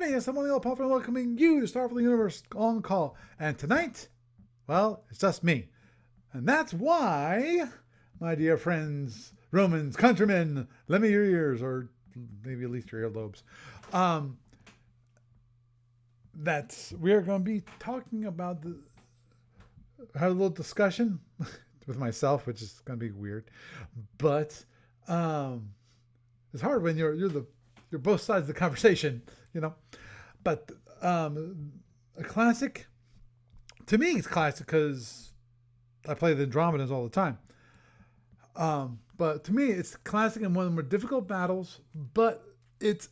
it's me, Samuel Puffer, welcoming you to Starfleet Universe on call. And tonight, well, it's just me. And that's why, my dear friends, Romans, countrymen, lend me your ears, or maybe at least your earlobes. We're going to be talking about have a little discussion with myself, which is going to be weird, but it's hard when you're both sides of the conversation, you know. But a classic, to me, it's classic because I play the Andromedans all the time. But to me, it's classic and one of the more difficult battles. But it's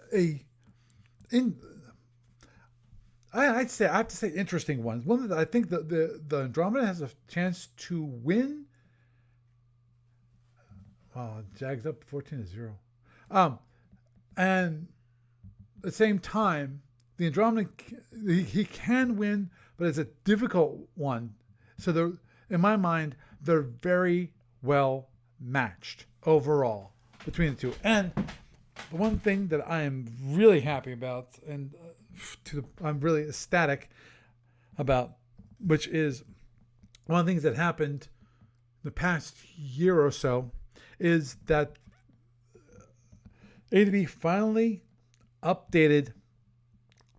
I have to say interesting ones. One that I think the Andromeda has a chance to win. Oh, Jags up 14-0. And at the same time, the Andromeda, he can win, but it's a difficult one. So in my mind, they're very well matched overall between the two. And the one thing that I am really happy about, and I'm really ecstatic about, which is one of the things that happened the past year or so, is that ADB finally updated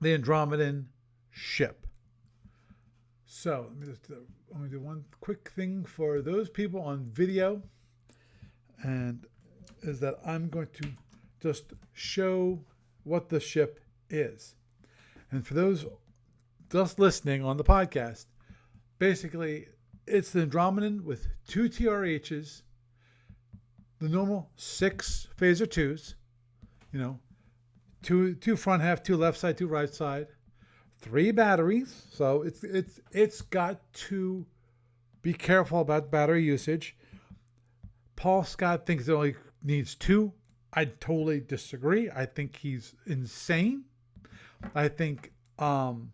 the Andromedan ship. So let me do one quick thing for those people on video, and is that I'm going to just show what the ship is. And for those just listening on the podcast, basically it's the Andromedan with 2 TRHs, the normal 6 phaser 2s, you know, two front half, 2 left side, 2 right side, 3 batteries. So it's got to be careful about battery usage. Paul Scott thinks it only needs 2. I totally disagree. I think he's insane. I think Paul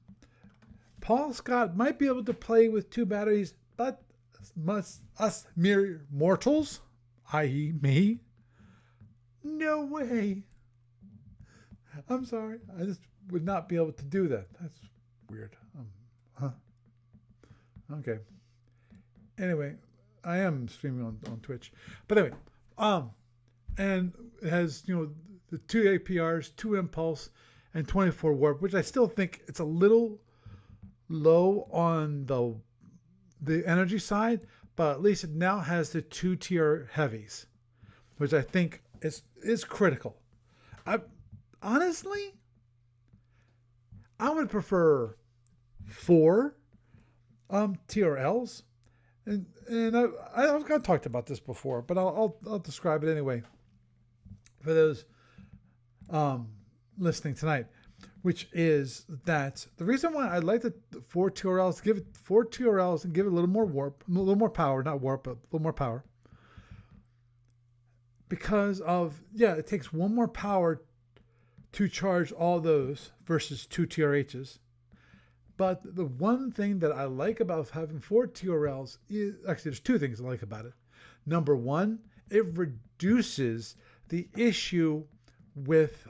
Scott might be able to play with 2 batteries, but us mere mortals, i.e. me, no way. I'm sorry. I just would not be able to do that. That's weird. Okay. Anyway, I am streaming on Twitch. But anyway, and it has, the 2 APRs, 2 impulse, and 24 warp, which I still think it's a little low on the energy side, but at least it now has the 2 tier heavies, which I think is critical. Honestly, I would prefer 4 TRLs, and I've kind of talked about this before, but I'll describe it anyway for those listening tonight, which is that the reason why I like the 4 TRLs, give it 4 TRLs and give it a little more warp, a little more power, not warp, but a little more power, because it takes 1 more power to charge all those versus 2 TRHs. But the one thing that I like about having 4 TRLs is, actually there's 2 things I like about it. Number 1, it reduces the issue with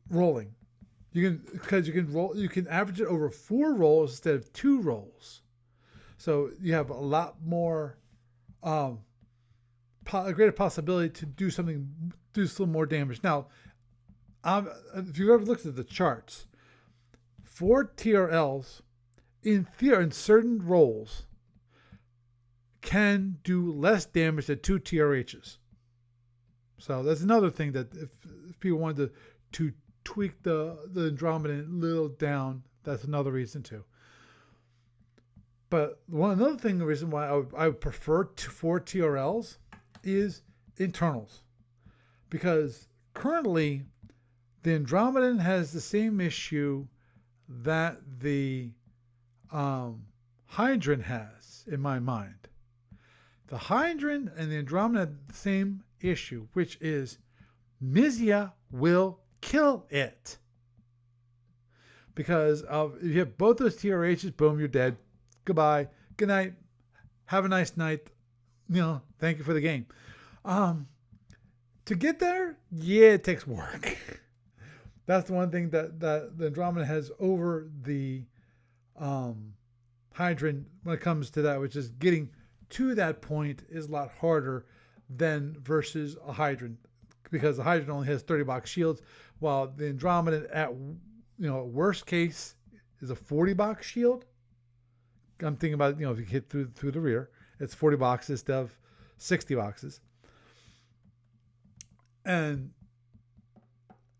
rolling. You can average it over 4 rolls instead of 2 rolls. So you have a lot more a greater possibility to do some more damage. Now, if you've ever looked at the charts, 4 TRLs in certain rolls can do less damage than 2 TRHs. So that's another thing that if people wanted to tweak the Andromedan a little down, that's another reason too. But the reason why I would prefer 4 TRLs is internals, because currently the Andromedan has the same issue that the Hydron has, in my mind. The Hydron and the Andromeda have the same issue, which is Mizia will kill it. Because if you have both those TRHs, boom, you're dead. Goodbye. Good night. Have a nice night. Thank you for the game. To get there, it takes work. That's the one thing that the Andromeda has over the Hydron when it comes to that, which is getting to that point is a lot harder than versus a Hydron, because the Hydron only has 30 box shields, while the Andromeda at worst case is a 40 box shield. I'm thinking about if you hit through the rear, it's 40 boxes instead of 60 boxes. And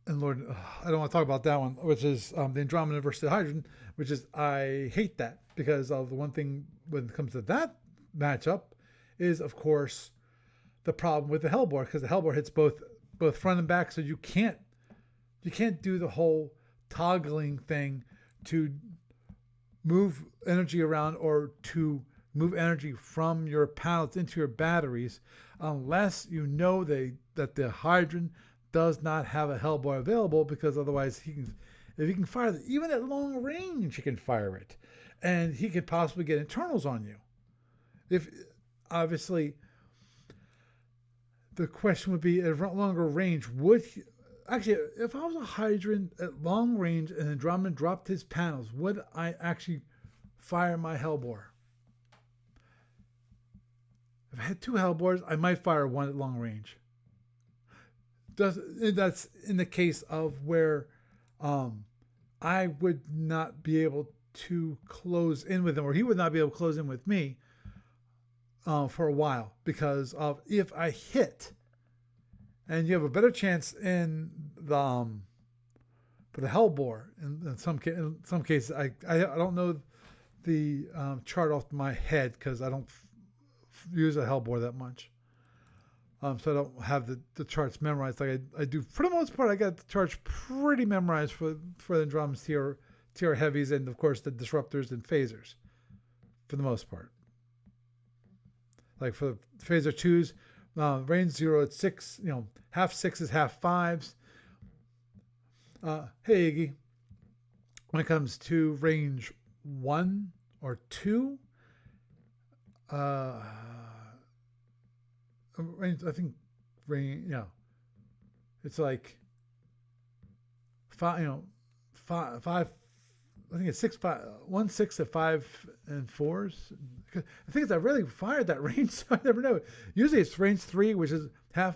Lord, I don't want to talk about that one, which is the Andromeda versus the Hydrogen, which is I hate that because of the one thing when it comes to that matchup is, of course, the problem with the Hellbore, because the Hellbore hits both front and back, so you can't do the whole toggling thing to move energy around or to move energy from your panels into your batteries unless you know that the Hydrogen does not have a Hellbore available, because otherwise if he can fire it, even at long range, he can fire it, and he could possibly get internals on you. If obviously the question would be at longer range, if I was a Hydrogen at long range and Andromeda dropped his panels, would I actually fire my Hellbore? If I had two Hellbores, I might fire one at long range. That's in the case of where I would not be able to close in with him, or he would not be able to close in with me for a while, because of if I hit, and you have a better chance in the for the Hellbore. In some cases, I don't know the chart off my head because I don't use a Hellbore that much. So I don't have the charts memorized like I do. For the most part, I got the charts pretty memorized for the Andromeda's TR heavies, and of course the disruptors and phasers for the most part. Like for the phaser 2s, range 0 at 6, half 6s, half 5s. Hey Iggy, when it comes to range 1 or 2, range, I think range, it's like five, five. I think it's 6, 5, 1, 6 to 5 and 4s. The thing is, I really fired that range, so I never know. Usually it's range 3, which is half,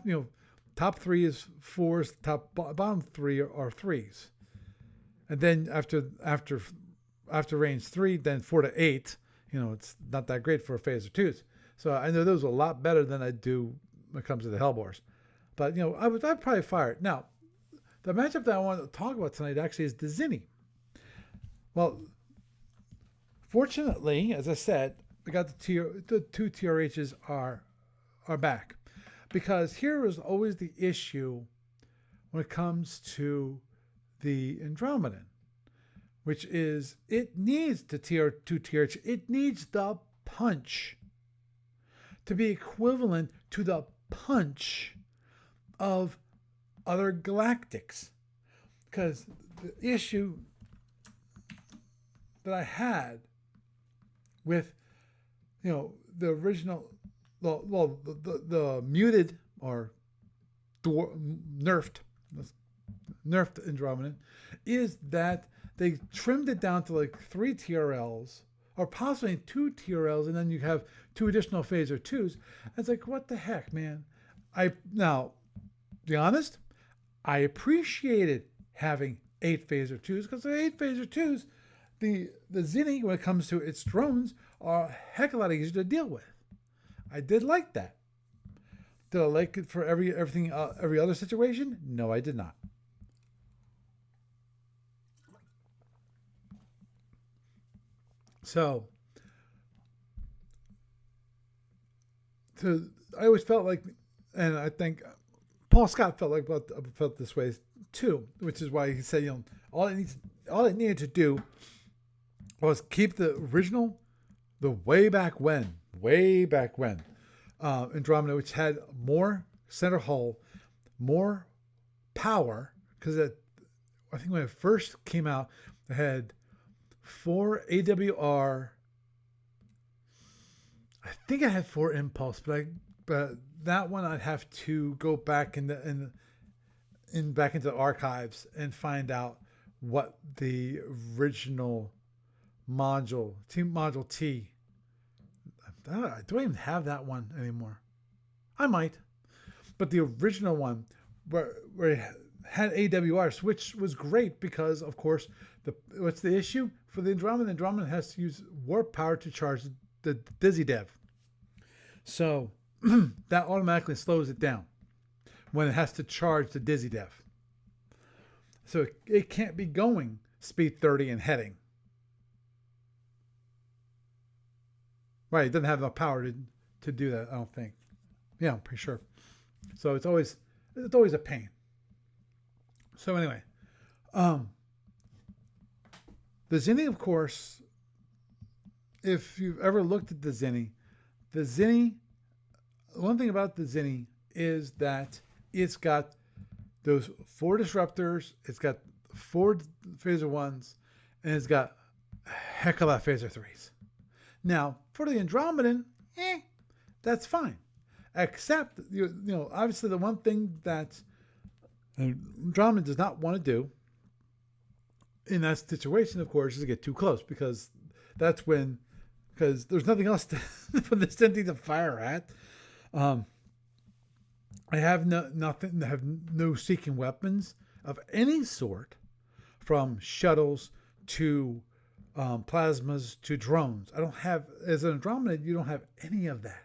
top 3 is 4s, bottom 3 are 3s. And then after range 3, then 4 to 8, it's not that great for a phaser 2s. So I know those are a lot better than I do when it comes to the Hellbores. But, I'd probably fire it. Now, the matchup that I want to talk about tonight actually is the Kzinti. Well, fortunately, as I said, we got the two TRHs are back, because here is always the issue when it comes to the Andromedan, which is it needs the TR2 TRH. It needs the punch to be equivalent to the punch of other galactics, because the issue that I had with, the original, the muted or nerfed Andromedan, is that they trimmed it down to like 3 TRLs or possibly 2 TRLs, and then you have 2 additional phaser 2s. It's like, what the heck, man? Now, to be honest, I appreciated having 8 phaser 2s, because the 8 phaser 2s, the Kzinti, when it comes to its drones, are a heck of a lot easier to deal with. I did like that. Did I like it for every other situation? No, I did not. So I always felt like, and I think Paul Scott felt this way too, which is why he said, all it needed to do was keep the original, the way back when, Andromeda, which had more center hull, more power, because I think when it first came out, it had 4 AWR. I think I had 4 impulse, but that one I'd have to go back in back into the archives and find out what the original module T. Do I even have that one anymore? I might. But the original one where it had AWRs, which was great because, of course, what's the issue for the Andromeda? The Andromeda has to use warp power to charge the Dizzy Dev. So that automatically slows it down when it has to charge the Dizzy Dev. So it can't be going speed 30 and heading. Right, it doesn't have enough power to do that, I don't think. Yeah, I'm pretty sure. So it's always a pain. So anyway, the Zinni, of course, if you've ever looked at the Zinni, one thing about the Zinni is that it's got those 4 disruptors, it's got 4 phaser 1s, and it's got a heck of a lot of phaser 3s. Now, for the Andromedan, that's fine. Except, obviously the one thing that Andromeda does not want to do in that situation, of course, is to get too close, because there's nothing else for this thing to fire at. I have no seeking weapons of any sort, from shuttles to plasmas to drones. I don't have, as an Andromeda, you don't have any of that.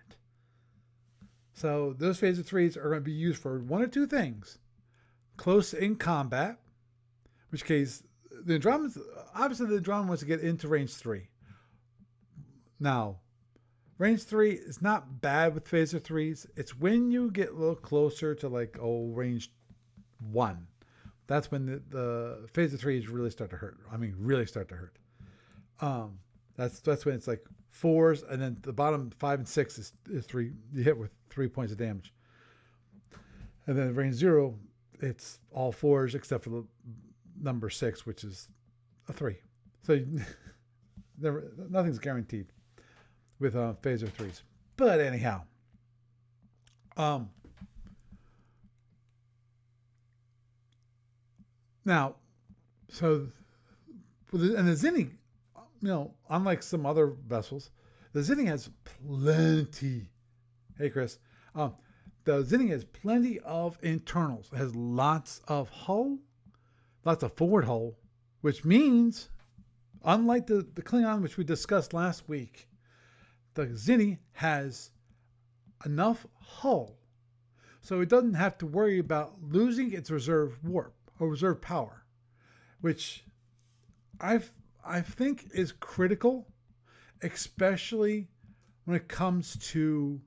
So those phaser 3s are going to be used for one or two things: close in combat, in which case the Andromeda wants to get into range 3. Now, range 3 is not bad with phaser 3s. It's when you get a little closer to range 1. That's when the phaser 3s really start to hurt. I mean, really start to hurt. That's when it's like 4s, and then the bottom 5 and 6 is 3. You hit with 3 points of damage. And then range 0, it's all 4s except for the number 6, which is a 3. So nothing's guaranteed with phaser 3s. But anyhow, now, so and the Zinni, unlike some other vessels, the Zinni has plenty. Hey, Chris. The Zinni has plenty of internals. It has lots of hull, lots of forward hull, which means, unlike the Klingon, which we discussed last week, the Zinni has enough hull so it doesn't have to worry about losing its reserve warp or reserve power, which I think is critical, especially when it comes to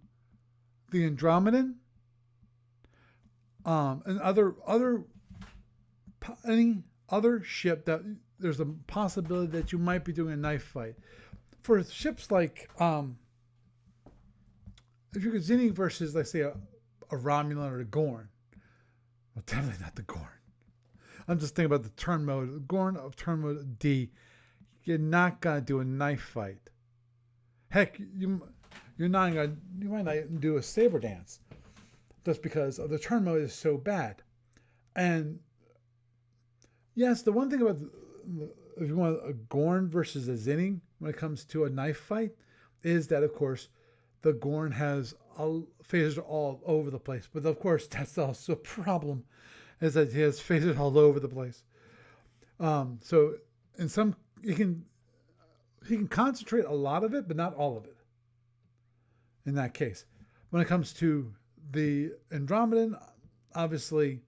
the Andromedan and any other ship that there's a possibility that you might be doing a knife fight. For ships like if you're Zinni versus, let's say, a Romulan or a Gorn, well, definitely not the Gorn. I'm just thinking about the turn mode. Gorn of turn mode D, you're not gonna do a knife fight. Heck, you might not do a saber dance, just because the turn mode is so bad. And yes, the one thing about if you want a Gorn versus a Zinni when it comes to a knife fight is that, of course, the Gorn has phasers all over the place. But of course, that's also a problem, is that he has phasers all over the place. So in some, he can concentrate a lot of it, but not all of it. In that case, when it comes to the Andromedan, obviously,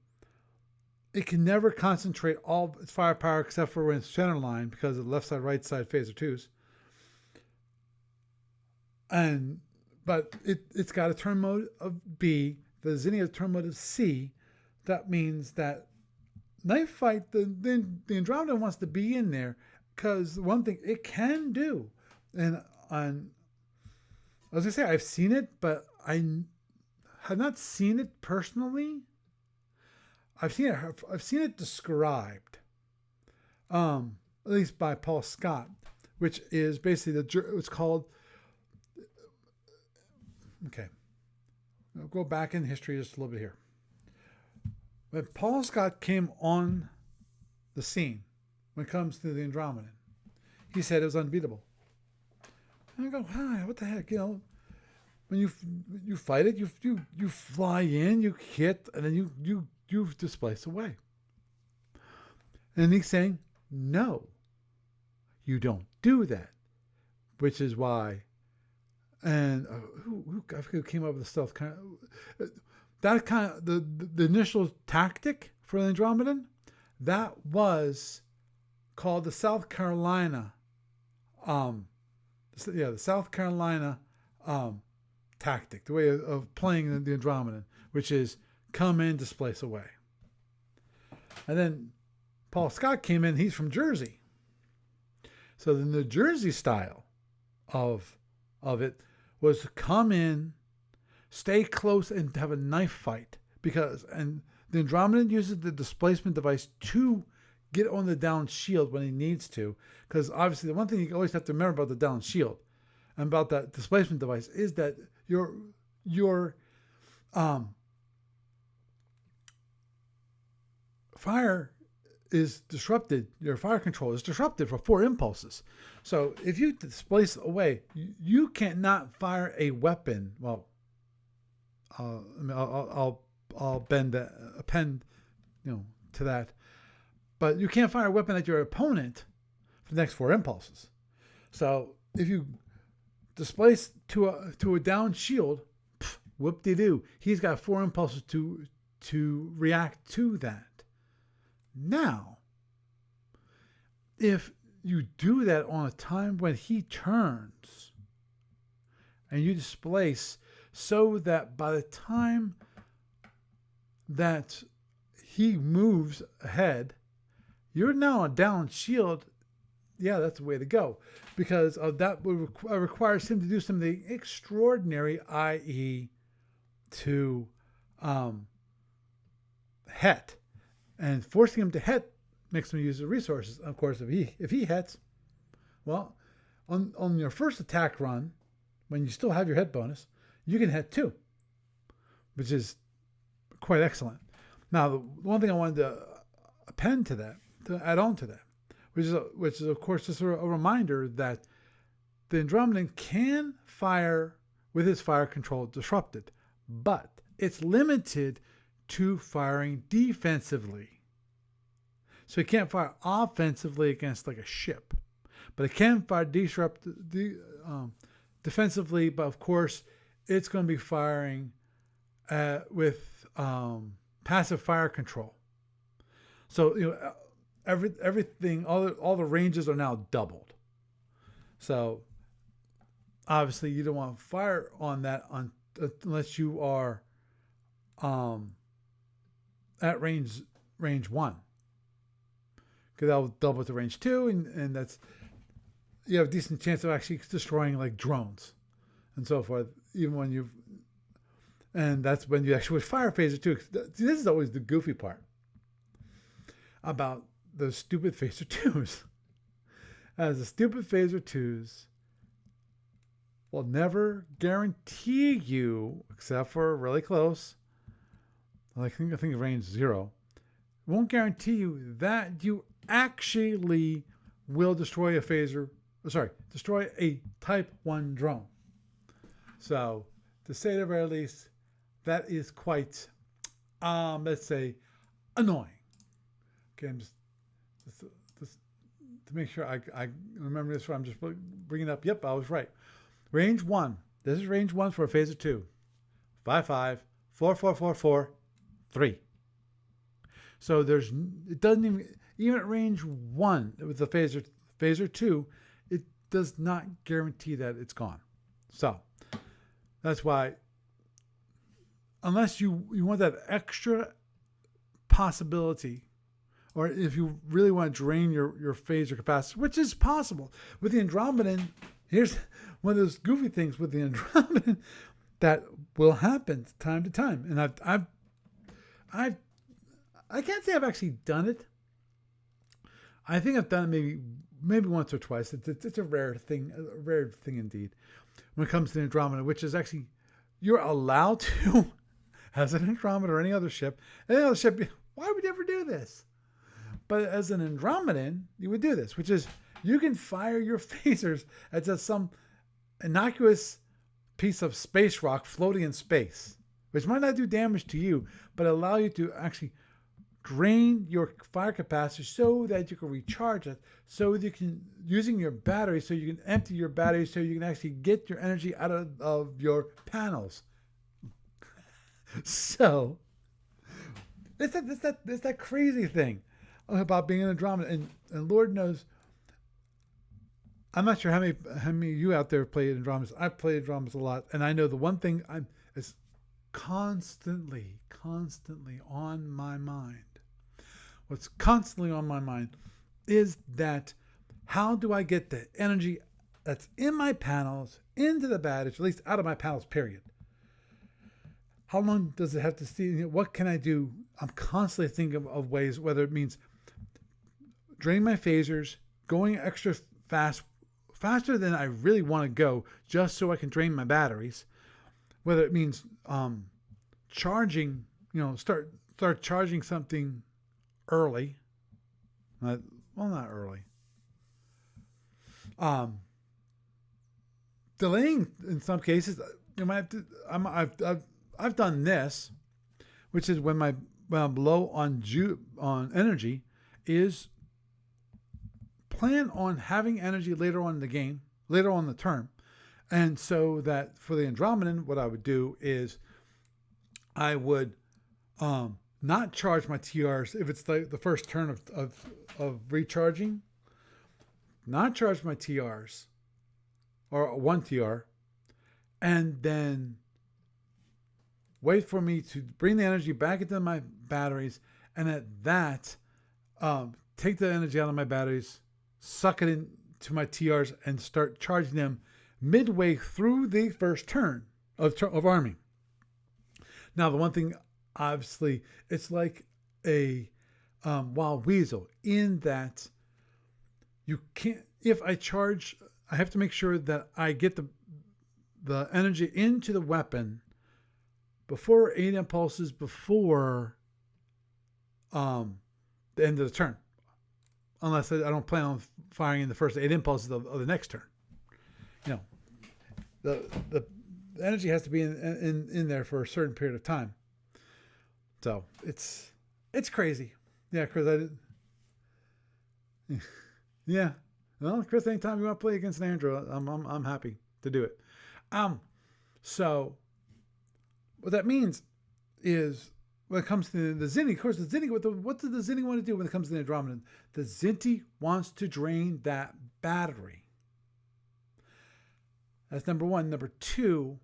it can never concentrate all its firepower except for when it's center line, because of the left side, right side phaser 2s. But it's got a turn mode of B. The Zinni has a turn mode of C. That means that knife fight, the Andromeda wants to be in there, because one thing it can do, and as I say, I've seen it, but I have not seen it personally. I've seen it described, at least by Paul Scott, which is basically it's called. Okay, I'll go back in history just a little bit here. When Paul Scott came on the scene, when it comes to the Andromedan, he said it was unbeatable. And I go, hi, what the heck, when you fight it, you fly in, you hit, and then you displace away. And he's saying, no, you don't do that, which is why. And I forget who came up with the stealth kind of that kind of the initial tactic for the Andromedan. That was called the South Carolina, the South Carolina tactic, the way of playing the Andromedan, which is come in, displace away. And then Paul Scott came in. He's from Jersey, so the New Jersey style of it was to come in, stay close, and have a knife fight. And the Andromedan uses the displacement device to get on the down shield when he needs to. Because obviously the one thing you always have to remember about the down shield and about that displacement device is that your fire is disrupted, your fire control is disrupted for 4 impulses. So if you displace away, you can't not fire a weapon. Well, I'll append to that, but you can't fire a weapon at your opponent for the next 4 impulses. So if you displace to a down shield, whoop-de-doo, he's got 4 impulses to react to that. Now, if you do that on a time when he turns and you displace so that by the time that he moves ahead, you're now on down shield, yeah, that's the way to go. Because of that requires him to do something extraordinary, i.e. to het. And forcing him to het makes him use the resources. Of course, if he hets, well, on your first attack run, when you still have your het bonus, you can het too, which is quite excellent. Now, the one thing I wanted to append to that, to add on to that, which is of course just a reminder that the Andromedan can fire with his fire control disrupted, but it's limited to firing defensively. So it can't fire offensively against like a ship, but it can fire defensively. But of course, it's going to be firing with passive fire control. So everything, all the ranges are now doubled. So obviously, you don't want to fire on that unless you are at range 1, because that'll double to range 2, and that's, you have a decent chance of actually destroying like drones and so forth, and that's when you actually would fire phaser 2. This is always the goofy part about those stupid phaser 2s. As the stupid phaser 2s will never guarantee you, except for really close, I think range 0, won't guarantee you that you actually will destroy destroy a Type 1 drone. So, to say the very least, that is quite, let's say, annoying. Okay, I'm just to make sure I remember this right, I'm just bringing it up. Yep, I was right. Range 1. This is range 1 for a phaser 2. 5-5, 4-4-4-4, 3. So it doesn't even at range 1 with the phaser 2, it does not guarantee that it's gone. So that's why, unless you want that extra possibility, or if you really want to drain your phaser capacity, which is possible with the Andromedan, here's one of those goofy things with the Andromedan that will happen time to time. And I can't say I've actually done it. I think I've done it maybe once or twice. It's a rare thing indeed when it comes to the Andromeda, which is actually, you're allowed to, as an Andromeda or any other ship, Why would you ever do this? But as an Andromedan, you would do this, which is you can fire your phasers at just some innocuous piece of space rock floating in space, which might not do damage to you, but allow you to actually drain your fire capacity so that you can recharge it, so that you can, using your battery, so you can empty your battery, so you can actually get your energy out of your panels. So it's that crazy thing about being an Andromeda, and Lord knows, I'm not sure how many of you out there play Andromedas. I've played Andromedas a lot, and I know the one thing is constantly on my mind. What's constantly on my mind is that how do I get the energy that's in my panels into the batteries, at least out of my panels, period. How long does it have to stay? What can I do? I'm constantly thinking of ways, whether it means draining my phasers, going extra fast, faster than I really want to go, just so I can drain my batteries. Whether it means charging, start charging something early. Well, not early. Delaying in some cases. I've done this, which is when I'm low on energy, is plan on having energy later on in the game, later on in the turn. And so that for the Andromedan, what I would do is I would not charge my TRs if it's the first turn of recharging. Not charge my TRs or one TR, and then wait for me to bring the energy back into my batteries, and at that, take the energy out of my batteries, suck it into my TRs, and start charging them midway through the first turn of arming. Now, the one thing, obviously, it's like a wild weasel in that you can't. If I charge, I have to make sure that I get the energy into the weapon before 8 impulses before the end of the turn, unless I don't plan on firing in the first 8 impulses of the next turn. The energy has to be in there for a certain period of time. So it's crazy. Yeah, Chris, yeah. Well, Chris, anytime you want to play against an Android, I'm happy to do it. So what that means is when it comes to the Kzinti, of course, the Kzinti, what does the Kzinti want to do when it comes to the Andromedan? The Kzinti wants to drain that battery. That's number one. Number two,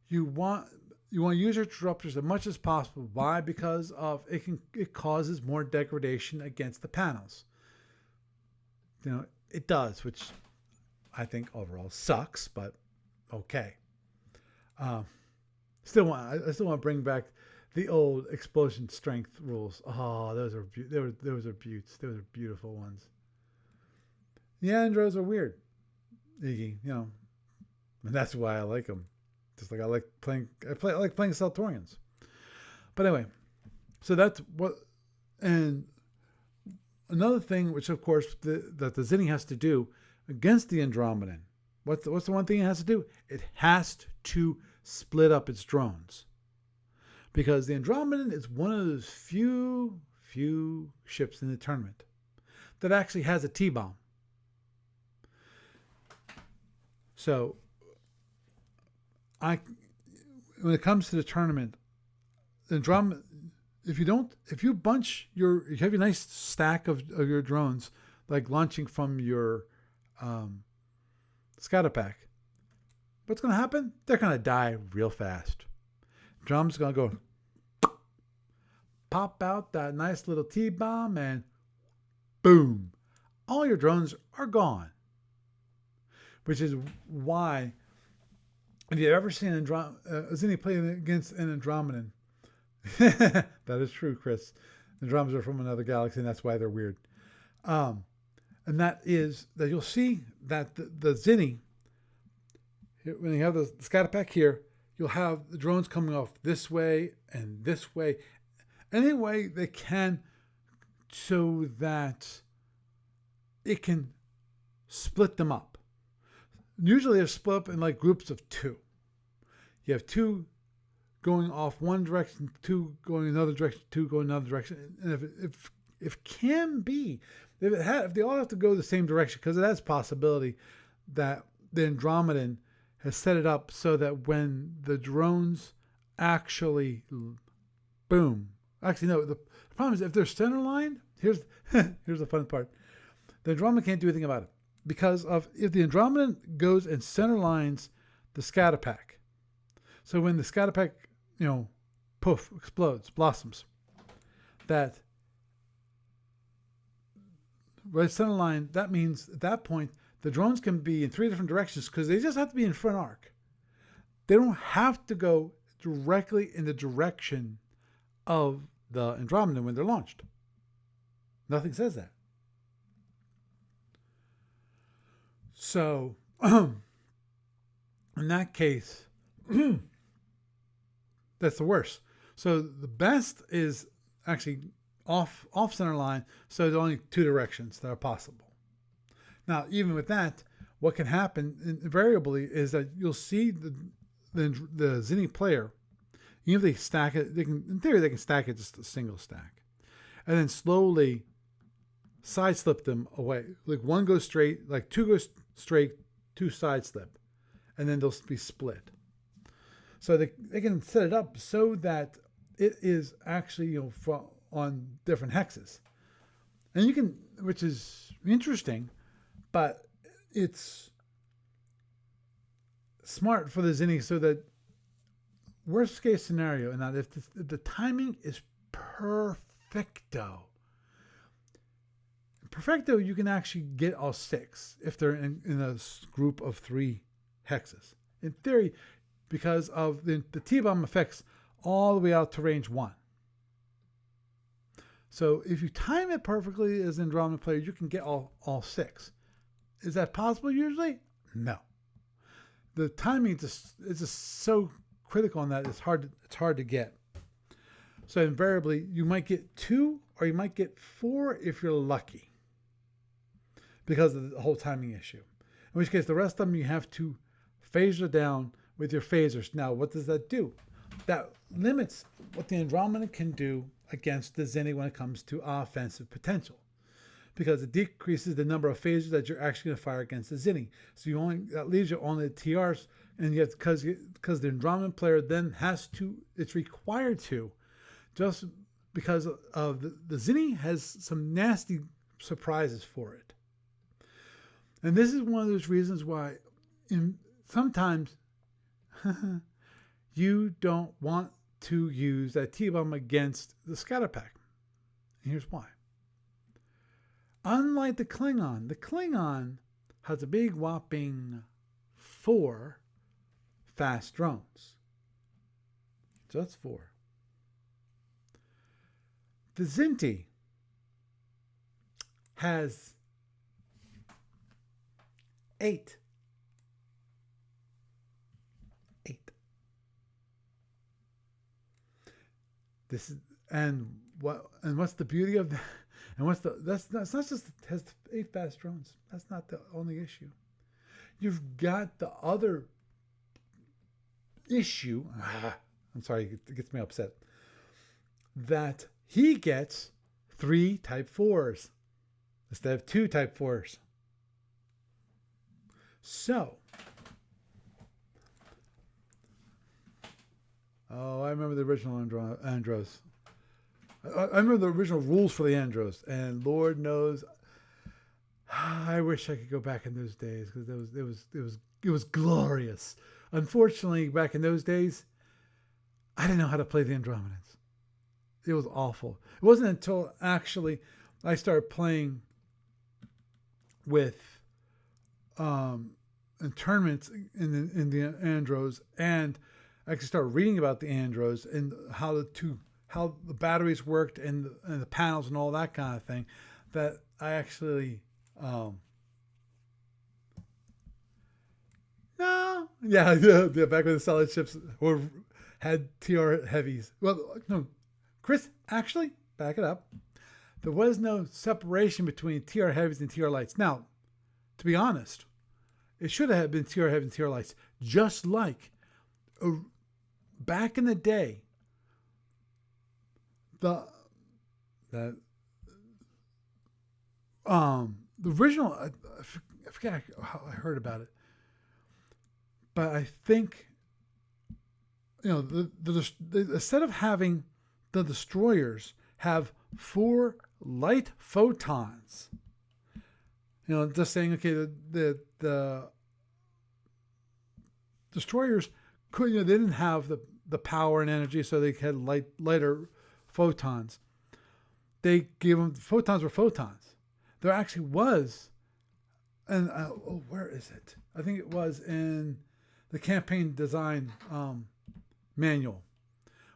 you want to use your disruptors as much as possible. Why? Because it causes more degradation against the panels. It does, which I think overall sucks, but okay. I still want to bring back the old explosion strength rules. Oh, those are beauts. Those are beautiful ones. The Andros are weird, Iggy. And that's why I like them. Just like I like playing Saltorians. But anyway, so that's what. And another thing, which of course that the Kzinti has to do against the Andromedan. What's the one thing it has to do? It has to split up its drones, because the Andromedan is one of those few ships in the tournament that actually has a T-bomb. So when it comes to the tournament, the Andromeda, if you have a nice stack of your drones, like launching from your scatter pack, what's going to happen? They're going to die real fast. Drum's going to go pop out that nice little T-bomb, and boom, all your drones are gone. Which is why, if you've ever seen Kzinti play against an Andromedan, that is true, Chris. Andromedans are from another galaxy, and that's why they're weird. And that is that you'll see that the Kzinti, when you have the scatter pack here, you'll have the drones coming off this way and this way, any way they can so that it can split them up. Usually they're split up in like groups of 2. You have 2 going off one direction, 2 going another direction, 2 going another direction. And if can be, if they all have to go the same direction, because it has possibility that the Andromedan has set it up so that when the drones actually boom. Actually, no, the problem is if they're center lined, here's the fun part. The Andromedan can't do anything about it. Because of if the Andromedan goes and center lines the scatter pack. So when the scatter pack, poof, explodes, blossoms, that right center line, that means at that point the drones can be in 3 different directions because they just have to be in front arc. They don't have to go directly in the direction of the Andromedan when they're launched. Nothing says that. So, in that case, that's the worst. So the best is actually off center line, so there's only 2 directions that are possible. Now, even with that, what can happen invariably is that you'll see the Kzinti player, even if they stack it, in theory they can stack it just a single stack, and then slowly side slip them away. Like 1 goes straight, like 2 goes straight, 2 side slip, and then they'll be split. So they can set it up so that it is actually on different hexes, and you can, which is interesting, but it's smart for the Kzinti so that worst case scenario, and that if the timing is perfecto, you can actually get all 6 if they're in a group of 3 hexes. In theory, because of the T-bomb affects all the way out to range 1. So if you time it perfectly as an Andromedan player, you can get all 6. Is that possible usually? No. The timing is just so critical on that. It's hard to get. So invariably, you might get 2 or you might get 4 if you're lucky, because of the whole timing issue. In which case, the rest of them you have to phaser down with your phasers. Now, what does that do? That limits what the Andromedan can do against the Kzinti when it comes to offensive potential, because it decreases the number of phasers that you're actually going to fire against the Kzinti. So that leaves you only the TRs, and yet because the Andromedan player then it's required to, just because of the Kzinti has some nasty surprises for it. And this is one of those reasons why sometimes you don't want to use that T-bomb against the scatter pack. And here's why. Unlike the Klingon has a big whopping 4 fast drones. So that's 4. The Kzinti has 8. 8. What's the beauty of that? And that's not just it has 8 fast drones. That's not the only issue. You've got the other issue. I'm sorry, it gets me upset. That he gets 3 Type 4s instead of 2 Type 4s. So, I remember the original Andros. I remember the original rules for the Andros, and Lord knows, I wish I could go back in those days, because it was glorious. Unfortunately, back in those days, I didn't know how to play the Andromedans. It was awful. It wasn't until actually I started playing with in tournaments in the Andros, and I could start reading about the Andros and how the batteries worked and the panels and all that kind of thing, that I actually back when the solid ships had TR heavies. Well, no, Chris, actually, back it up. There was no separation between TR heavies and TR lights. Now, to be honest, it should have been TR heavies and TR lights. Just like back in the day, the original, I forget how I heard about it, but I think, instead of having the destroyers have 4 light photons, just saying, okay, the destroyers couldn't, they didn't have the power and energy, so they had lighter photons. They gave them, photons were photons. There actually was, and where is it? I think it was in the campaign design manual,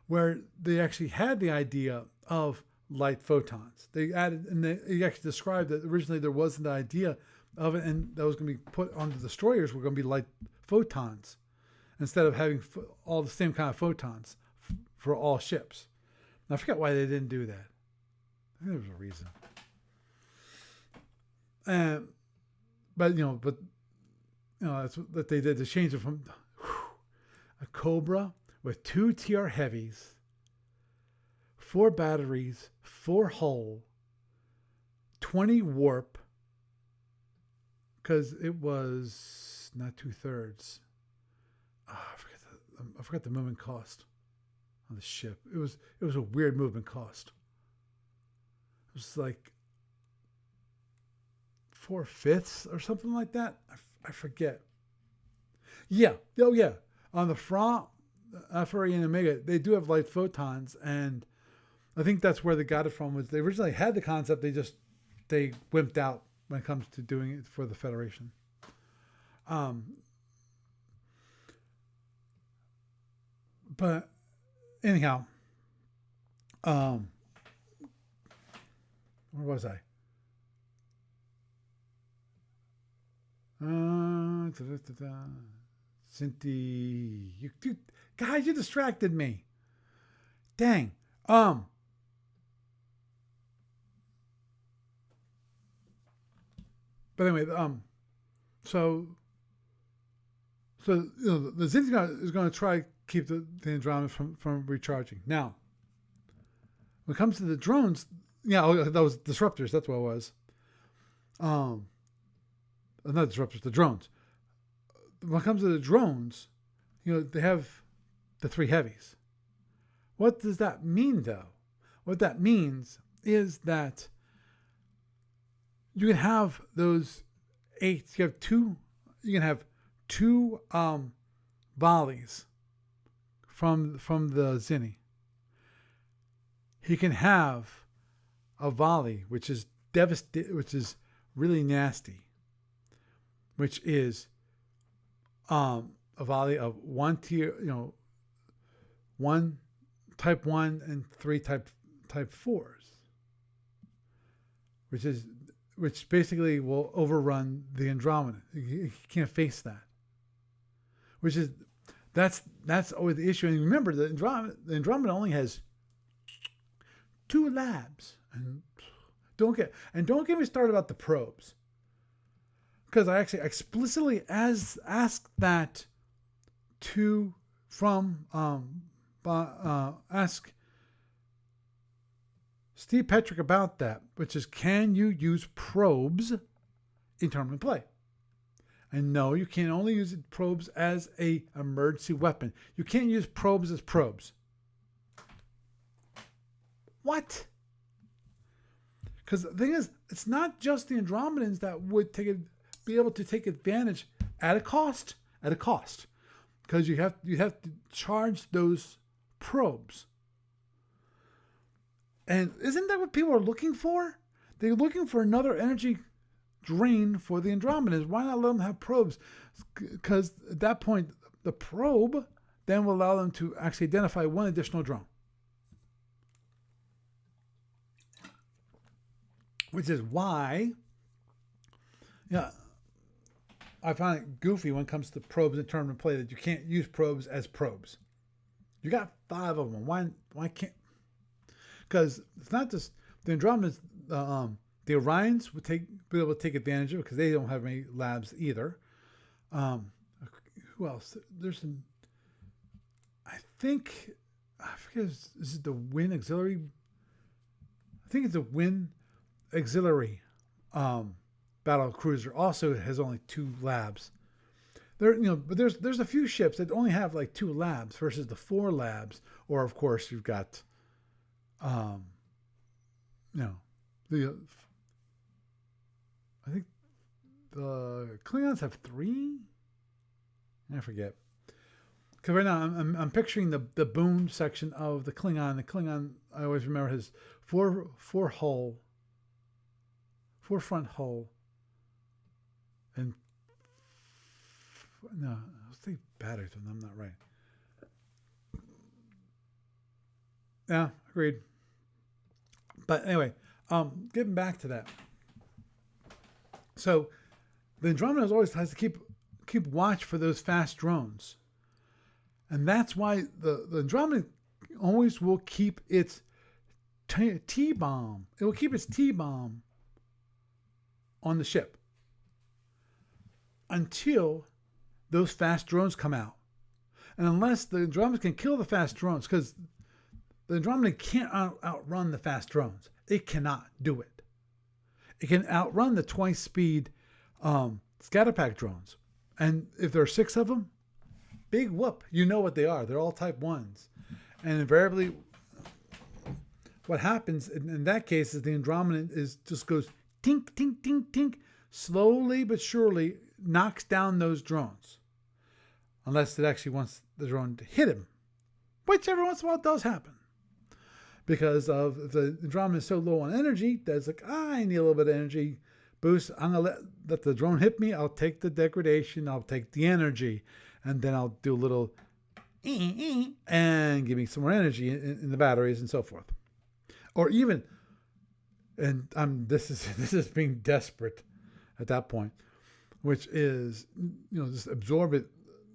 where they actually had the idea of light photons. They added, and they actually described that originally there wasn't the idea of it, and that was going to be put on the destroyers were going to be light photons instead of having all the same kind of photons for all ships. And I forget why they didn't do that. I think there was a reason. But that's what they did to change it from a Cobra with 2 TR heavies, 4 batteries, 4 hull, 20 warp, because it was not 2/3. I forgot the movement cost on the ship. It was a weird movement cost. It was like 4/5 or something like that. I forget. Yeah. Oh yeah. On the Fra, FRE and Omega, they do have light photons, and I think that's where they got it from. Was they originally had the concept, they wimped out when it comes to doing it for the Federation. But anyhow, where was I? Kzinti, guys, you distracted me. Dang. But anyway, so the Kzinti is going to try to keep the Andromeda from recharging. Now, when it comes to the drones, that was disruptors. That's what it was. Not disruptors, the drones. When it comes to the drones, they have the 3 heavies. What does that mean, though? What that means is that you can have those 8. You can have two volleys from the Zinni. He can have a volley which is which is really nasty, which is a volley of 1 tier, 1 type 1 and 3 type 4s, which basically will overrun the Andromeda. You can't face that. That's always the issue. And remember, the Andromeda only has 2 labs, and don't get me started about the probes, because I actually explicitly asked that ask Steve Petrick about that, which is, can you use probes in tournament play? And no, you can only use probes as a emergency weapon. You can't use probes as probes. What? Because the thing is, it's not just the Andromedans that would be able to take advantage at a cost. Because you have to charge those probes. And isn't that what people are looking for? They're looking for another energy drain for the Andromedans. Why not let them have probes? Because at that point, the probe then will allow them to actually identify 1 additional drone. Which is why, I find it goofy when it comes to probes in tournament play that you can't use probes as probes. You got 5 of them. Why can't? because it's not just the Andromedans. The Orions would be able to take advantage of it because they don't have any labs either. Who else? There's some. I forget. Is it the Wind Auxiliary? I think it's a Wind Auxiliary battle cruiser. Also, it has only 2 labs. But there's a few ships that only have like 2 labs versus the 4 labs. Or of course, you've got, I think the Klingons have 3. I forget. Because right now I'm picturing the boom section of the Klingon. The Klingon, I always remember, has 4 front hull, and no, I'll say batteries, and I'm not right. Yeah, agreed. But anyway, getting back to that. So the Andromeda always has to keep watch for those fast drones. And that's why the Andromeda always will keep its T-bomb. It will keep its T-bomb on the ship until those fast drones come out. And unless the Andromeda can kill the fast drones, because the Andromeda can't outrun the fast drones. It cannot do it. It can outrun the twice speed scatterpack drones. And if there are 6 of them, big whoop. You know what they are. They're all type 1s. And invariably, what happens in that case is the Andromedan just goes tink, tink, tink, tink, slowly but surely knocks down those drones. Unless it actually wants the drone to hit him, which every once in a while does happen. Because of the Andromeda is so low on energy, that's like, I need a little bit of energy boost. I'm going to let the drone hit me. I'll take the degradation. I'll take the energy. And then I'll do a little and give me some more energy in the batteries and so forth. Or even, and this is being desperate at that point, which is, just absorb it,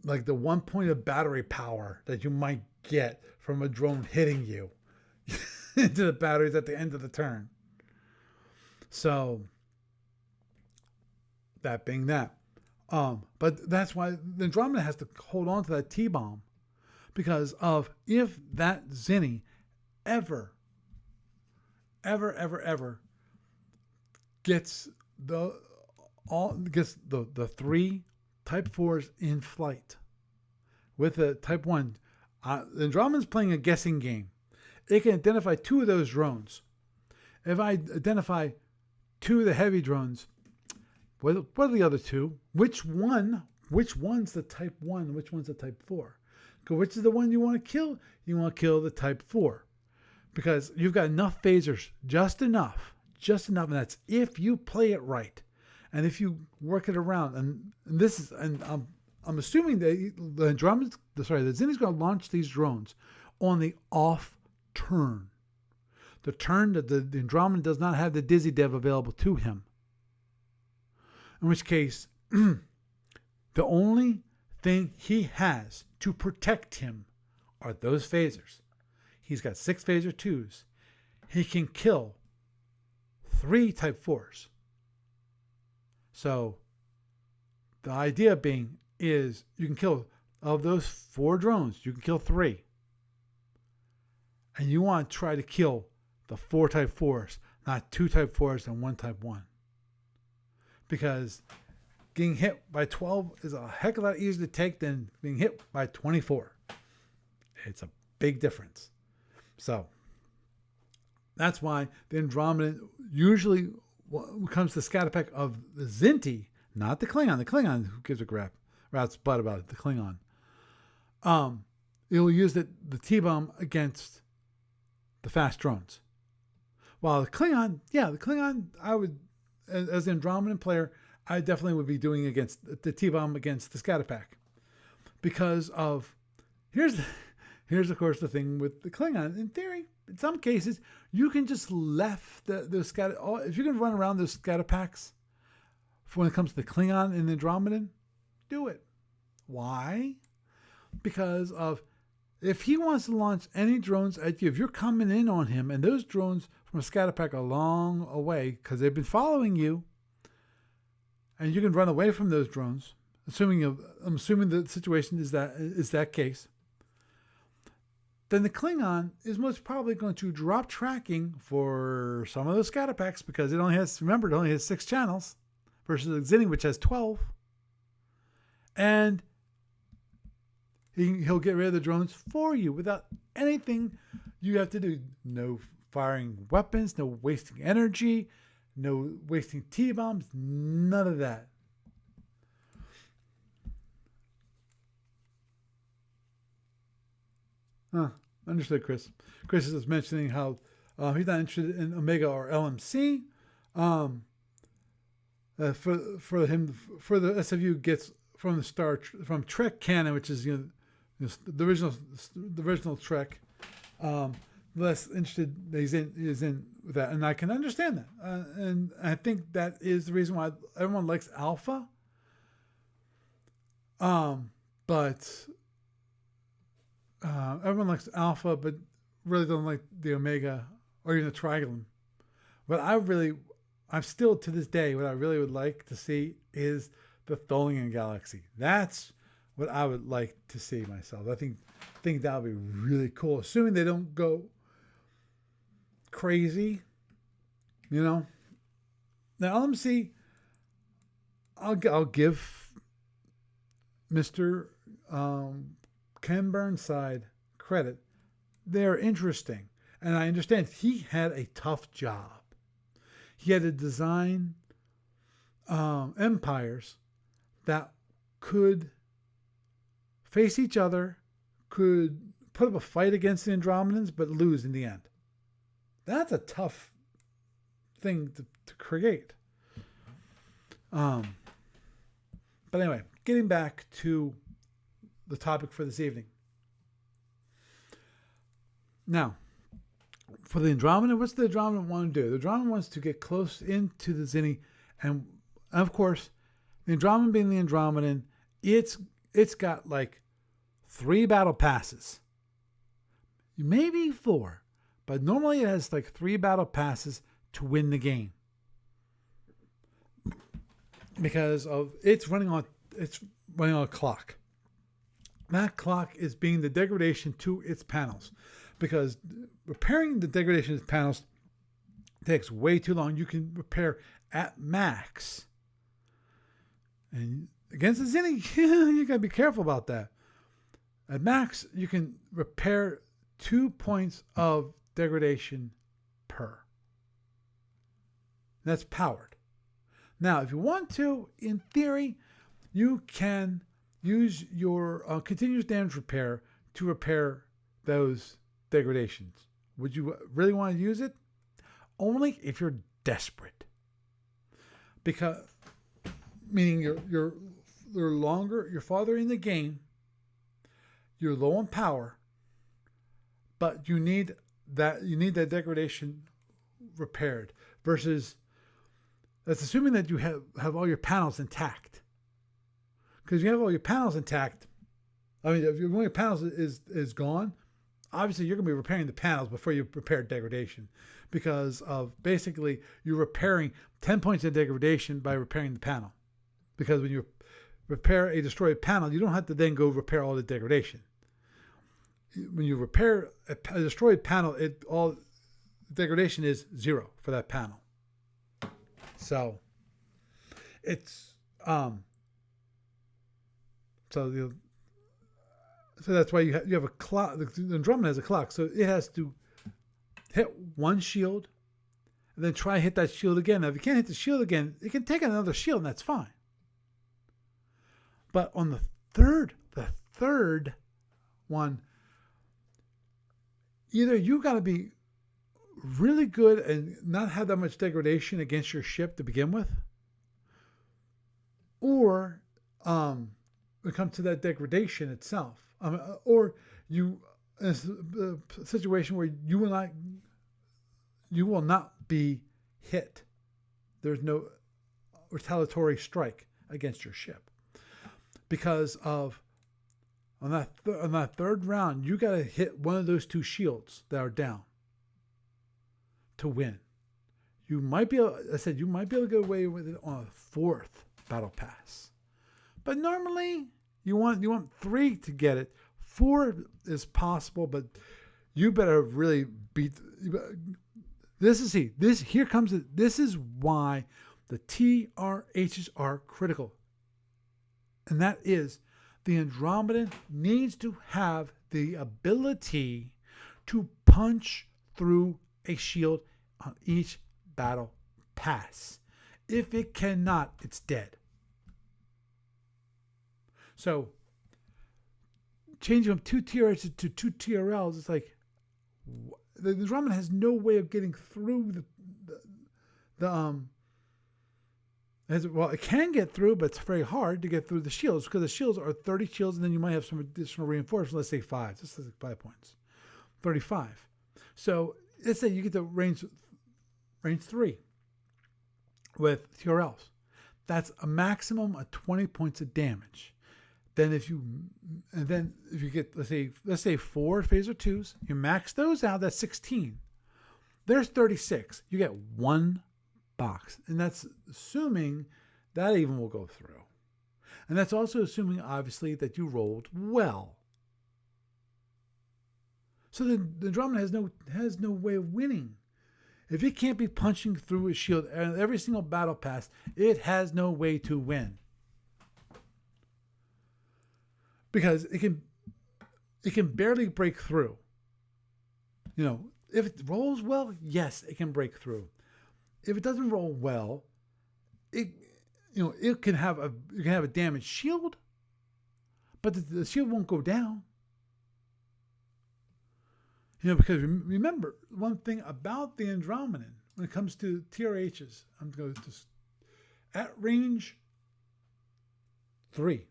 like the 1 point of battery power that you might get from a drone hitting you into the batteries at the end of the turn. So that being that. But that's why the Andromeda has to hold on to that T-bomb, because of if that Zinni ever gets the 3 Type 4s in flight with a Type 1, the Andromeda's playing a guessing game. It can identify 2 of those drones. If I identify 2 of the heavy drones, what are the other 2? Which one's the Type 1? Which one's the Type 4? Because which is the one you want to kill? You want to kill the Type 4. Because you've got enough phasers, just enough, and that's if you play it right. And if you work it around, and I'm assuming that the Zinni's going to launch these drones on the off turn. The turn that the Andromeda does not have the Dizzy Dev available to him. In which case, the only thing he has to protect him are those phasers. He's got 6 phaser 2s. He can kill 3 Type 4s. So the idea being is you can kill, of those 4 drones, you can kill 3. And you want to try to kill the 4 Type 4s, not 2 Type 4s and 1 Type 1. Because getting hit by 12 is a heck of a lot easier to take than being hit by 24. It's a big difference. So that's why the Andromeda usually, when it comes to scatterpack of the Kzinti, not the Klingon. The Klingon, who gives a rat's butt about it, the Klingon. It will use the T-bomb against the fast drones. While the Klingon, I would, as an Andromedan player, I definitely would be doing against the T-bomb against the scatterpack. Because of, here's of course the thing with the Klingon. In theory, in some cases, you can just left the scatter. If you can run around those scatterpacks when it comes to the Klingon and the Andromedan, do it. Why? Because of if he wants to launch any drones at you, if you're coming in on him and those drones from a scatter pack are long away because they've been following you, and you can run away from those drones, I'm assuming the situation is that case, then the Klingon is most probably going to drop tracking for some of those scatter packs because it only has 6 channels versus the Kzinti, which has 12. And he'll get rid of the drones for you without anything you have to do. No firing weapons, no wasting energy, no wasting T-bombs, none of that. Understood, Chris. Chris is mentioning how he's not interested in Omega or LMC. For him, for the SFU gets from Trek canon, which is the original Trek. Less interested is in with that, and I can understand that. And I think that is the reason why everyone likes Alpha. But everyone likes Alpha, but really don't like the Omega or even the Trigon. But I'm still to this day, what I really would like to see is the Tholian Galaxy. That's what I would like to see myself. I think that would be really cool, assuming they don't go crazy. Now LMC, I'll give Mr. Ken Burnside credit. They're interesting. And I understand he had a tough job. He had to design empires that could face each other, could put up a fight against the Andromedans, but lose in the end. That's a tough thing to create. But anyway, getting back to the topic for this evening. Now, for the Andromeda, what's the Andromeda want to do? The Andromeda wants to get close into the Kzinti, and of course, the Andromeda being the Andromedan, it's got like 3 battle passes, maybe 4, but normally it has like 3 battle passes to win the game because of it's running on a clock. That clock is being the degradation to its panels, because repairing the degradation of its panels takes way too long. You can repair at max, and against the Kzinti, you gotta be careful about that. At max, you can repair 2 points of degradation per. That's powered. Now, if you want to, in theory, you can use your continuous damage repair to repair those degradations. Would you really want to use it? Only if you're desperate. Because, meaning you're farther in the game, you're low on power, but you need that degradation repaired. Versus, that's assuming that you have all your panels intact. Because if you have all your panels intact, I mean, if one of your panels is gone, obviously you're going to be repairing the panels before you repair degradation. Because of basically you're repairing 10 points of degradation by repairing the panel. Because when you repair a destroyed panel, you don't have to then go repair all the degradation. When you repair a destroyed panel, all degradation is 0 for that panel. So it's so that's why you have a clock. The Andromeda has a clock, so it has to hit one shield and then try to hit that shield again. Now, if you can't hit the shield again, it can take another shield, and that's fine. But on the third one, either you got to be really good and not have that much degradation against your ship to begin with, or when it comes to that degradation itself, or you in a situation where you will not be hit. There's no retaliatory strike against your ship because of on that third round, you got to hit one of those two shields that are down to win. You might be able, I said, you might be able to get away with it on a fourth battle pass, but normally you want 3 to get it. 4 is possible, but you better really beat. This is why the TRHs are critical, and that is the Andromedan needs to have the ability to punch through a shield on each battle pass. If it cannot, it's dead. So changing from 2 TRHs to 2 TRLs, it's like the Andromedan has no way of getting through it can get through, but it's very hard to get through the shields because the shields are 30 shields, and then you might have some additional reinforcements. Let's say 5. This is 5 points. 35. So let's say you get to range 3 with TRLs. That's a maximum of 20 points of damage. Then if you get let's say 4 phaser 2s, you max those out. That's 16. There's 36. You get 1 box, and that's assuming that even will go through. And that's also assuming, obviously, that you rolled well. So the Andromedan has no way of winning. If it can't be punching through a shield at every single battle pass, it has no way to win. Because it can barely break through. If it rolls well, yes, it can break through. If it doesn't roll well, it can have a damaged shield, but the shield won't go down. Because remember one thing about the Andromedan when it comes to TRHs, I'm going to at range 3,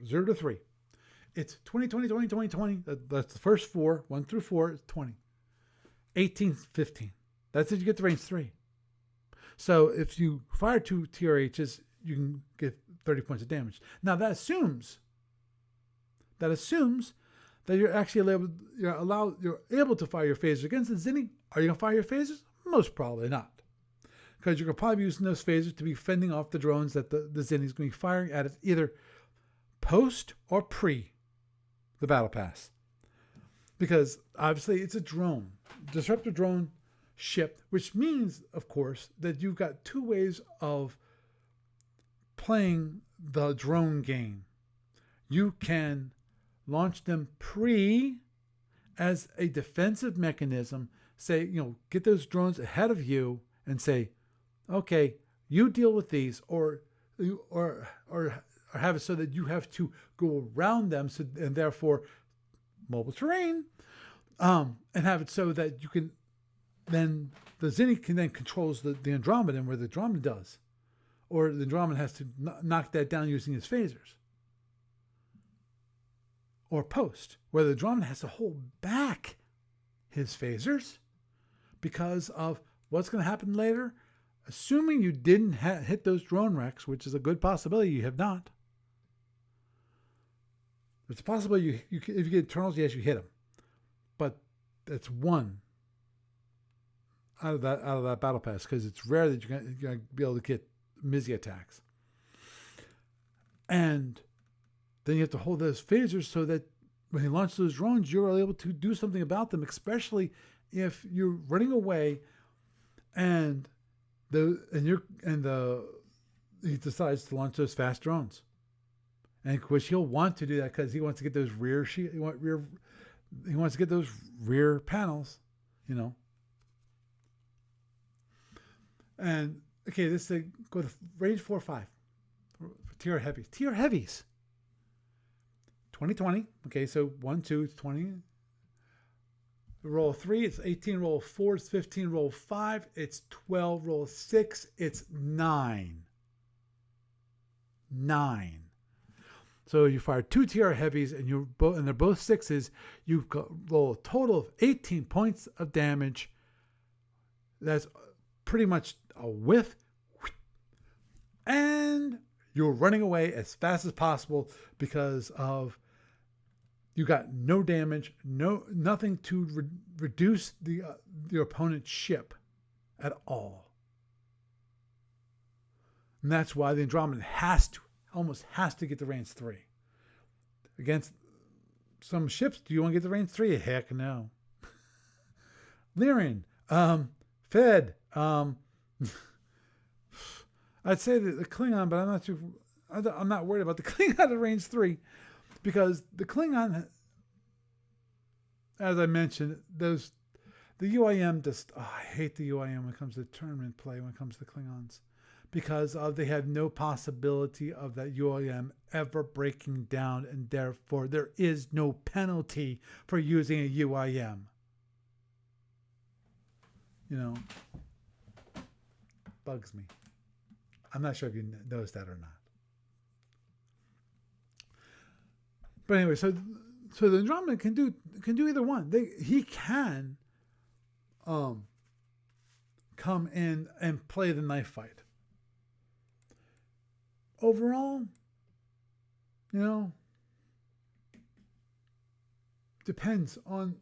0 to 3. It's 20, 20, 20, 20, 20. That's the first 4, 1 through 4 is 20. 18, 15. That's if you get to range 3. So if you fire 2 TRHs, you can get 30 points of damage. Now that assumes that you're actually able to fire your phasers against the Kzinti. Are you going to fire your phasers? Most probably not, because you're going to probably be using those phasers to be fending off the drones that the Kzinti is going to be firing at it, either post or pre the battle pass. Because obviously it's a drone, disruptor drone ship, which means, of course, that you've got 2 ways of playing the drone game. You can launch them pre as a defensive mechanism, say, get those drones ahead of you and say, okay, you deal with these, or have it so that you have to go around them, and therefore mobile terrain, and have it so that you can then the Kzinti can then controls the Andromedan where the Andromedan does, or the Andromedan has to knock that down using his phasers, or post where the Andromedan has to hold back his phasers because of what's going to happen later. Assuming you didn't hit those drone wrecks, which is a good possibility you have not. It's a possibility if you get Eternals, yes, you hit them. But that's 1 out of that battle pass, because it's rare that you're going to be able to get Mizzy attacks. And then you have to hold those phasers so that when he launches those drones, you're able to do something about them, especially if you're running away and he decides to launch those fast drones. And of course he'll want to do that because he wants to get those he wants to get those rear panels, And okay, this is go to range 4 or 5 for TR heavies. TR heavies. 20. Okay, so 1, 2, it's 20. Roll 3, it's 18. Roll 4, it's 15. Roll 5, it's 12. Roll 6, it's 9. 9. So you fire 2 TR heavies, and they're both 6s. You roll a total of 18 points of damage. That's pretty much a whiff, and you're running away as fast as possible because of You got no damage, nothing to reduce the opponent's ship at all. And that's why the Andromedan almost has to get the range 3. Against some ships, do you want to get the range 3? Heck no. Lyrian, Fed, I'd say the Klingon, but I'm not worried about the Klingon at range 3, because the Klingon, as I mentioned, the UIM I hate the UIM when it comes to tournament play, when it comes to the Klingons, because they have no possibility of that UIM ever breaking down, and therefore there is no penalty for using a UIM. Bugs me. I'm not sure if you noticed that or not. But anyway, so the Andromedan can do either one. He can come in and play the knife fight. Overall, depends on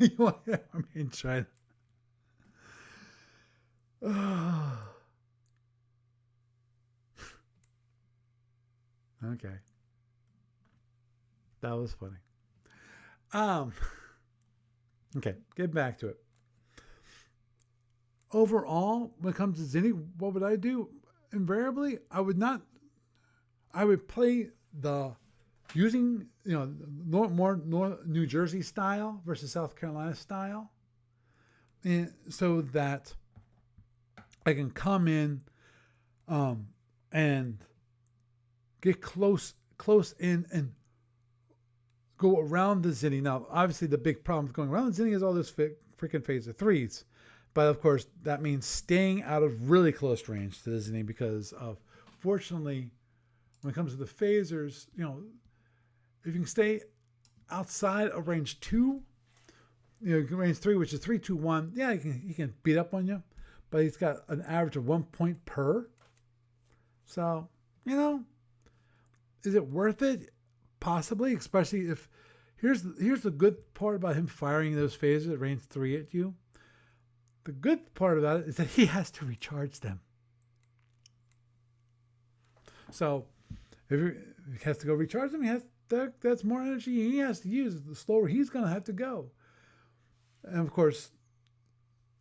I'm in China. Okay. That was funny. Okay, get back to it. Overall, when it comes to Kzinti, what would I do? Invariably, I would play using more New Jersey style versus South Carolina style, and so that I can come in and get close in and go around the Kzinti. Now, obviously, the big problem with going around the Kzinti is all those freaking phaser 3s. But, of course, that means staying out of really close range to the Kzinti, because fortunately, when it comes to the phasers, if you can stay outside of range 2, range 3, which is 3, 2, 1, yeah, he can beat up on you. But he's got an average of 1 point per. So, is it worth it? Possibly, especially if here's the good part about him firing those phasers at range 3 at you. The good part about it is that he has to recharge them. So if he has to go recharge them, that's more energy he has to use. The slower he's going to have to go. And of course,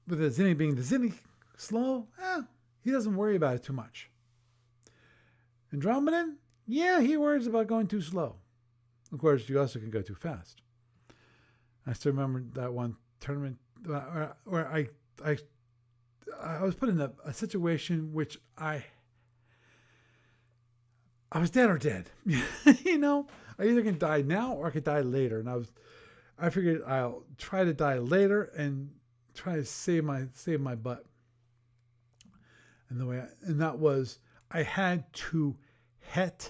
with the Kzinti being the Kzinti slow, he doesn't worry about it too much. Andromedan, yeah, he worries about going too slow. Of course, you also can go too fast. I still remember that one tournament where I was put in a situation which I was dead or dead. I either can die now or I could die later. And I figured I'll try to die later and try to save my butt. And that was, I had to head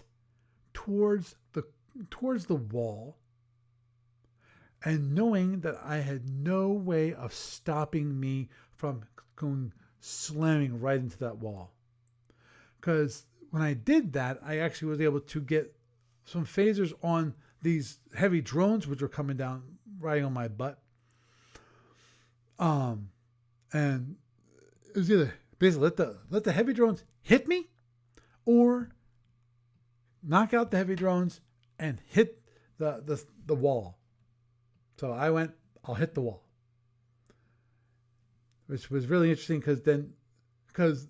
towards the wall, and knowing that I had no way of stopping me from going slamming right into that wall. Because when I did that, I actually was able to get some phasers on these heavy drones, which were coming down, riding on my butt. And it was either basically let the heavy drones hit me, or knock out the heavy drones and hit the wall. So I went, I'll hit the wall. Which was really interesting, because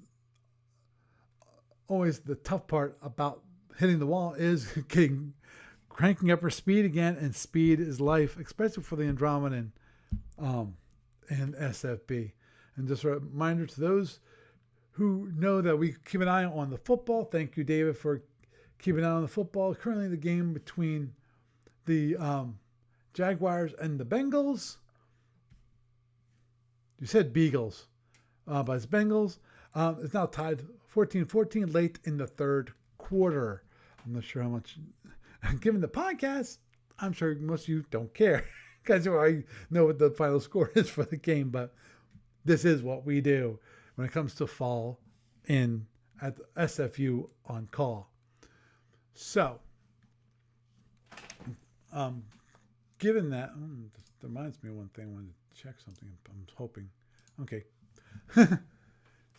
always the tough part about hitting the wall is cranking up her speed again, and speed is life, especially for the Andromedan and SFB. And just a reminder to those who know that we keep an eye on the football. Thank you, David, for keeping an eye on the football. Currently, the game between the Jaguars and the Bengals. You said Beagles, but it's Bengals. It's now tied 14-14 late in the third quarter. I'm not sure how much. Given the podcast, I'm sure most of you don't care, because I know what the final score is for the game. But this is what we do when it comes to fall in at SFU on call. So Given that, this reminds me of one thing. I wanted to check something. I'm hoping. Okay.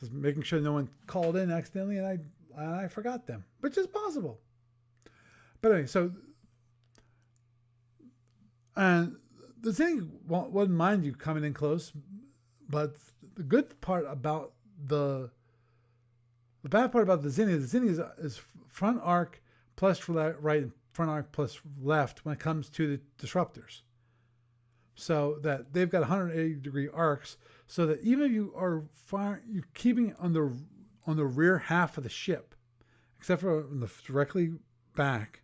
Just making sure no one called in accidentally and I forgot them, which is possible. But anyway, so, and the thing wouldn't mind you coming in close, but the good part about the bad part about the Zinni is front arc plus right and front arc plus left when it comes to the disruptors. So that they've got 180-degree arcs, so that even if you are you're keeping it on the rear half of the ship, except for on the directly back,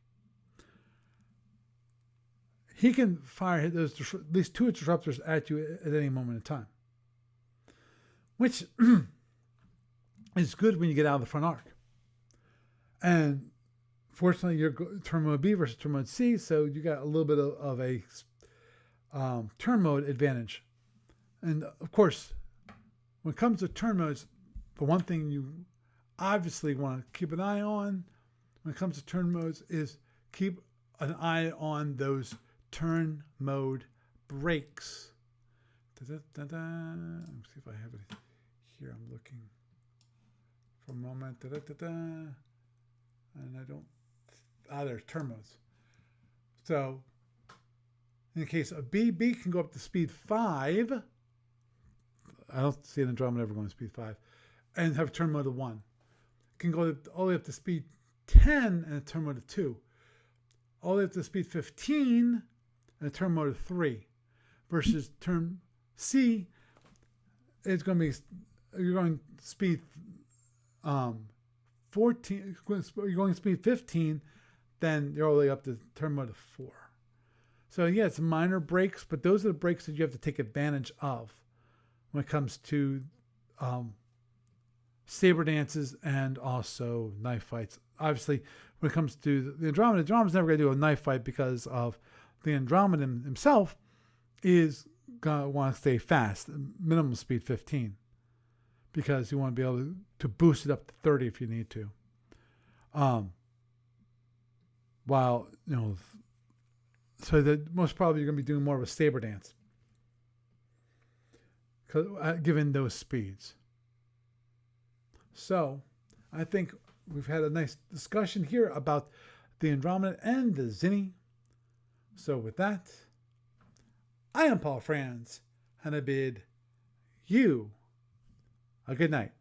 he can fire those at least 2 disruptors at you at any moment in time, which is good when you get out of the front arc. And fortunately, you're turn mode B versus turn mode C, so you got a little bit of a turn mode advantage. And of course, when it comes to turn modes, the one thing you obviously want to keep an eye on when it comes to turn modes is keep an eye on those turn mode brakes. Let me see if I have it here. I'm looking for a moment. And I don't. There's turn modes. So in the case of B can go up to speed 5. I don't see an Andromeda ever going to speed 5. And have a turn mode of 1. Can go all the way up to speed 10 and a turn mode of 2. All the way up to speed 15 and a turn mode of 3. Versus turn C, it's going to be, you're going speed 14, you're going speed 15, then you're all the way up to turn mode of 4. So yeah, it's minor breaks, but those are the breaks that you have to take advantage of when it comes to saber dances and also knife fights. Obviously, when it comes to the Andromeda's never going to do a knife fight because of the Andromedan himself is going to want to stay fast, minimum speed 15, because you want to be able to boost it up to 30 if you need to. While, so that most probably you're going to be doing more of a saber dance, given those speeds. So I think we've had a nice discussion here about the Andromeda and the Zinni. So with that, I am Paul Franz, and I bid you a good night.